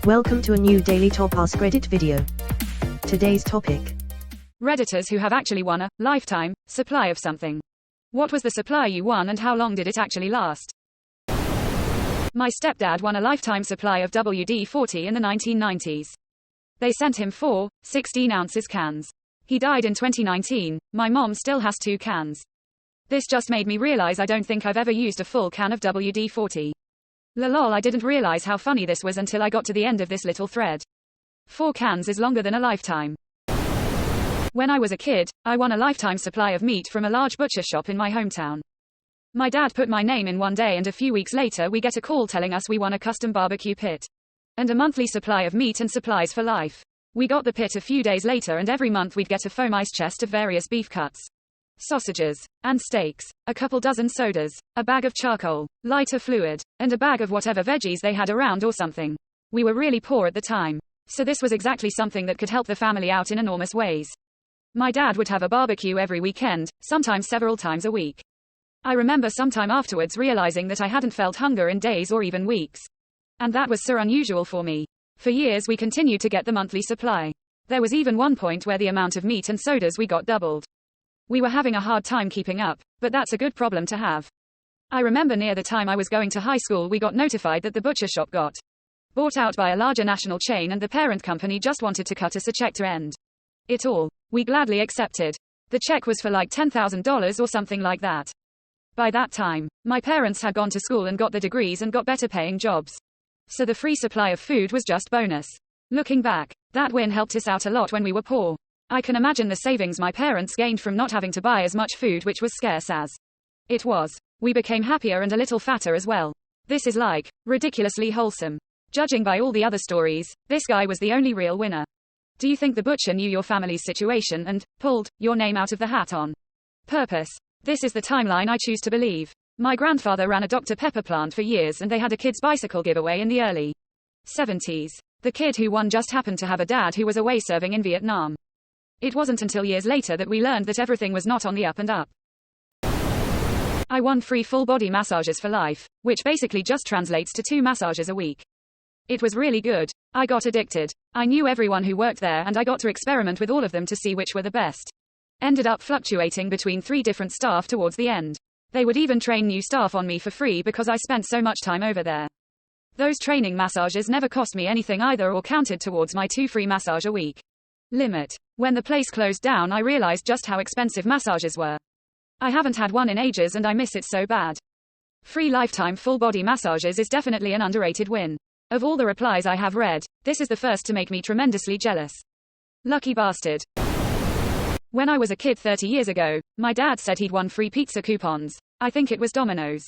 Welcome to a new daily top Askreddit video. Today's topic: Redditors who have actually won a lifetime supply of something. What was the supply you won and how long did it actually last? My stepdad won a lifetime supply of WD-40 in the 1990s. They sent him 4 16-ounces cans. He died in 2019. My mom still has 2 cans. This just made me realize I don't think I've ever used a full can of WD-40. Lol, I didn't realize how funny this was until I got to the end of this little thread. 4 cans is longer than a lifetime. When I was a kid, I won a lifetime supply of meat from a large butcher shop in my hometown. My dad put my name in one day and a few weeks later we get a call telling us we won a custom barbecue pit. And a monthly supply of meat and supplies for life. We got the pit a few days later and every month we'd get a foam ice chest of various beef cuts, sausages, and steaks, a couple dozen sodas, a bag of charcoal, lighter fluid, and a bag of whatever veggies they had around or something. We were really poor at the time. So this was exactly something that could help the family out in enormous ways. My dad would have a barbecue every weekend, sometimes several times a week. I remember sometime afterwards realizing that I hadn't felt hunger in days or even weeks. And that was so unusual for me. For years we continued to get the monthly supply. There was even one point where the amount of meat and sodas we got doubled. We were having a hard time keeping up, but that's a good problem to have. I remember near the time I was going to high school we got notified that the butcher shop got bought out by a larger national chain and the parent company just wanted to cut us a check to end it all. We gladly accepted. The check was for like $10,000 or something like that. By that time, my parents had gone to school and got the degrees and got better paying jobs. So the free supply of food was just bonus. Looking back, that win helped us out a lot when we were poor. I can imagine the savings my parents gained from not having to buy as much food which was scarce as it was. We became happier and a little fatter as well. This is like, ridiculously wholesome. Judging by all the other stories, this guy was the only real winner. Do you think the butcher knew your family's situation and pulled your name out of the hat on purpose? This is the timeline I choose to believe. My grandfather ran a Dr. Pepper plant for years and they had a kid's bicycle giveaway in the early 70s. The kid who won just happened to have a dad who was away serving in Vietnam. It wasn't until years later that we learned that everything was not on the up and up. I won free full body massages for life, which basically just translates to 2 massages a week. It was really good. I got addicted. I knew everyone who worked there and I got to experiment with all of them to see which were the best. Ended up fluctuating between 3 different staff towards the end. They would even train new staff on me for free because I spent so much time over there. Those training massages never cost me anything either or counted towards my 2 free massage a week limit. When the place closed down I realized just how expensive massages were. I haven't had one in ages and I miss it so bad. Free lifetime full body massages is definitely an underrated win. Of all the replies I have read, this is the first to make me tremendously jealous. Lucky bastard. When I was a kid 30 years ago, my dad said he'd won free pizza coupons. I think it was Domino's.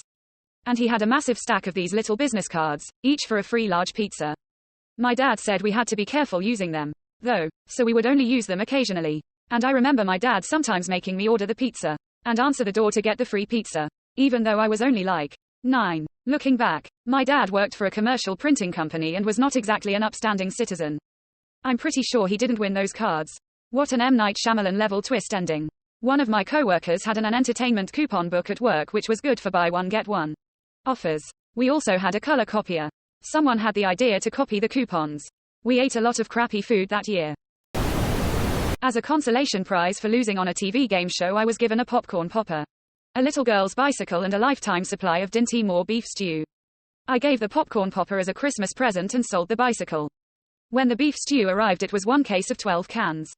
And he had a massive stack of these little business cards, each for a free large pizza. My dad said we had to be careful using them, though, so we would only use them occasionally. And I remember my dad sometimes making me order the pizza and answer the door to get the free pizza, even though I was only like 9. Looking back, my dad worked for a commercial printing company and was not exactly an upstanding citizen. I'm pretty sure he didn't win those cards. What an M. Night Shyamalan level twist ending. One of my coworkers had an entertainment coupon book at work which was good for buy one get one offers. We also had a color copier. Someone had the idea to copy the coupons. We ate a lot of crappy food that year. As a consolation prize for losing on a TV game show I was given a popcorn popper, a little girl's bicycle and a lifetime supply of Dinty Moore beef stew. I gave the popcorn popper as a Christmas present and sold the bicycle. When the beef stew arrived it was 1 case of 12 cans.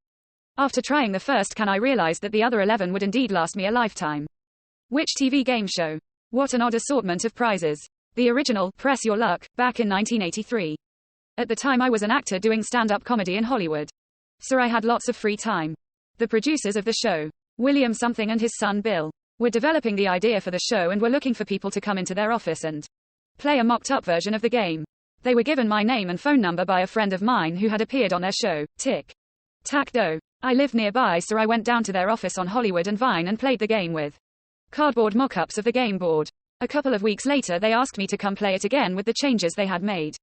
After trying the first can I realized that the other 11 would indeed last me a lifetime. Which TV game show? What an odd assortment of prizes. The original, Press Your Luck, back in 1983. At the time I was an actor doing stand-up comedy in Hollywood. So I had lots of free time. The producers of the show, William something and his son Bill, were developing the idea for the show and were looking for people to come into their office and play a mocked-up version of the game. They were given my name and phone number by a friend of mine who had appeared on their show, Tic Tac Doe. I lived nearby so I went down to their office on Hollywood and Vine and played the game with cardboard mock-ups of the game board. A couple of weeks later they asked me to come play it again with the changes they had made.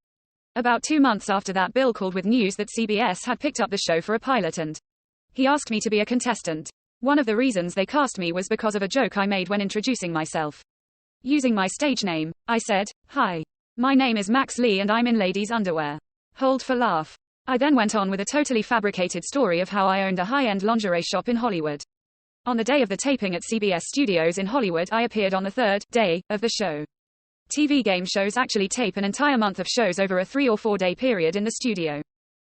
About 2 months after that Bill called with news that CBS had picked up the show for a pilot and he asked me to be a contestant. One of the reasons they cast me was because of a joke I made when introducing myself. Using my stage name, I said, "Hi. My name is Max Lee and I'm in ladies' underwear." Hold for laugh. I then went on with a totally fabricated story of how I owned a high-end lingerie shop in Hollywood. On the day of the taping at CBS Studios in Hollywood, I appeared on the third day of the show. TV game shows actually tape an entire month of shows over a 3 or 4 day period in the studio,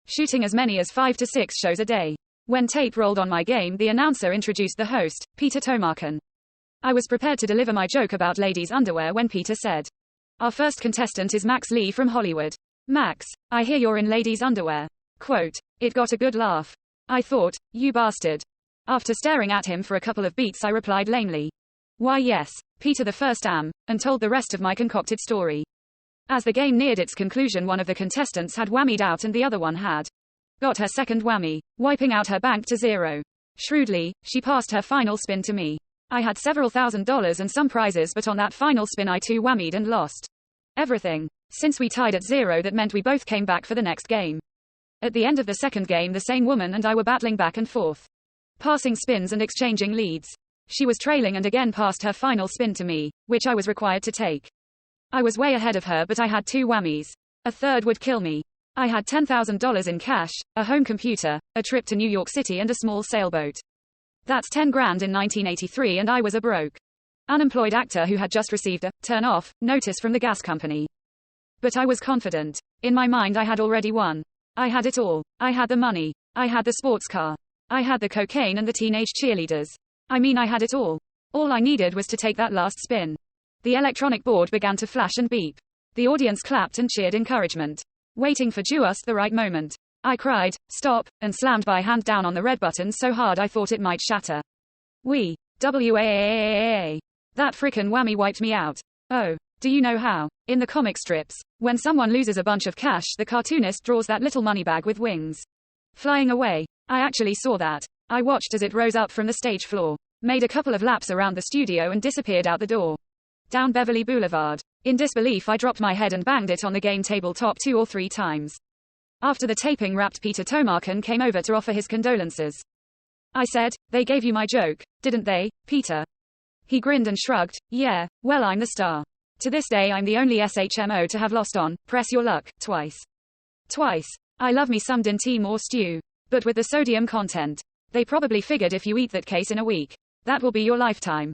shooting as many as 5 to 6 shows a day. When tape rolled on my game, the announcer introduced the host, Peter Tomarken. I was prepared to deliver my joke about ladies' underwear when Peter said, "Our first contestant is Max Lee from Hollywood. Max, I hear you're in ladies' underwear." Quote. It got a good laugh. I thought, you bastard. After staring at him for a couple of beats, I replied lamely, "Why yes, Peter the first am," and told the rest of my concocted story. As the game neared its conclusion, one of the contestants had whammied out and the other one had got her second whammy, wiping out her bank to zero. Shrewdly, she passed her final spin to me. I had several $1,000s and some prizes, but on that final spin I too whammied and lost everything. Since we tied at 0, that meant we both came back for the next game. At the end of the second game, the same woman and I were battling back and forth, passing spins and exchanging leads. She was trailing and again passed her final spin to me, which I was required to take. I was way ahead of her, but I had 2 whammies. A third would kill me. I had $10,000 in cash, a home computer, a trip to New York City and a small sailboat. That's 10 grand in 1983 and I was a broke, unemployed actor who had just received a turn off notice from the gas company. But I was confident. In my mind I had already won. I had it all. I had the money. I had the sports car. I had the cocaine and the teenage cheerleaders. I mean, I had it all. All I needed was to take that last spin. The electronic board began to flash and beep. The audience clapped and cheered encouragement, waiting for just the right moment. I cried, "Stop," and slammed my hand down on the red button so hard I thought it might shatter. WAAAAA. That frickin' whammy wiped me out. Oh, do you know how? In the comic strips, when someone loses a bunch of cash, the cartoonist draws that little money bag with wings flying away. I actually saw that. I watched as it rose up from the stage floor, made a couple of laps around the studio and disappeared out the door, down Beverly Boulevard. In disbelief, I dropped my head and banged it on the game tabletop 2 or 3 times. After the taping wrapped, Peter Tomarken came over to offer his condolences. I said, "They gave you my joke, didn't they, Peter?" He grinned and shrugged. "Yeah, well, I'm the star. To this day I'm the only SHMO to have lost on Press Your Luck twice. Twice. I love me some dintim or stew. But with the sodium content. They probably figured if you eat that case in a week, that will be your lifetime.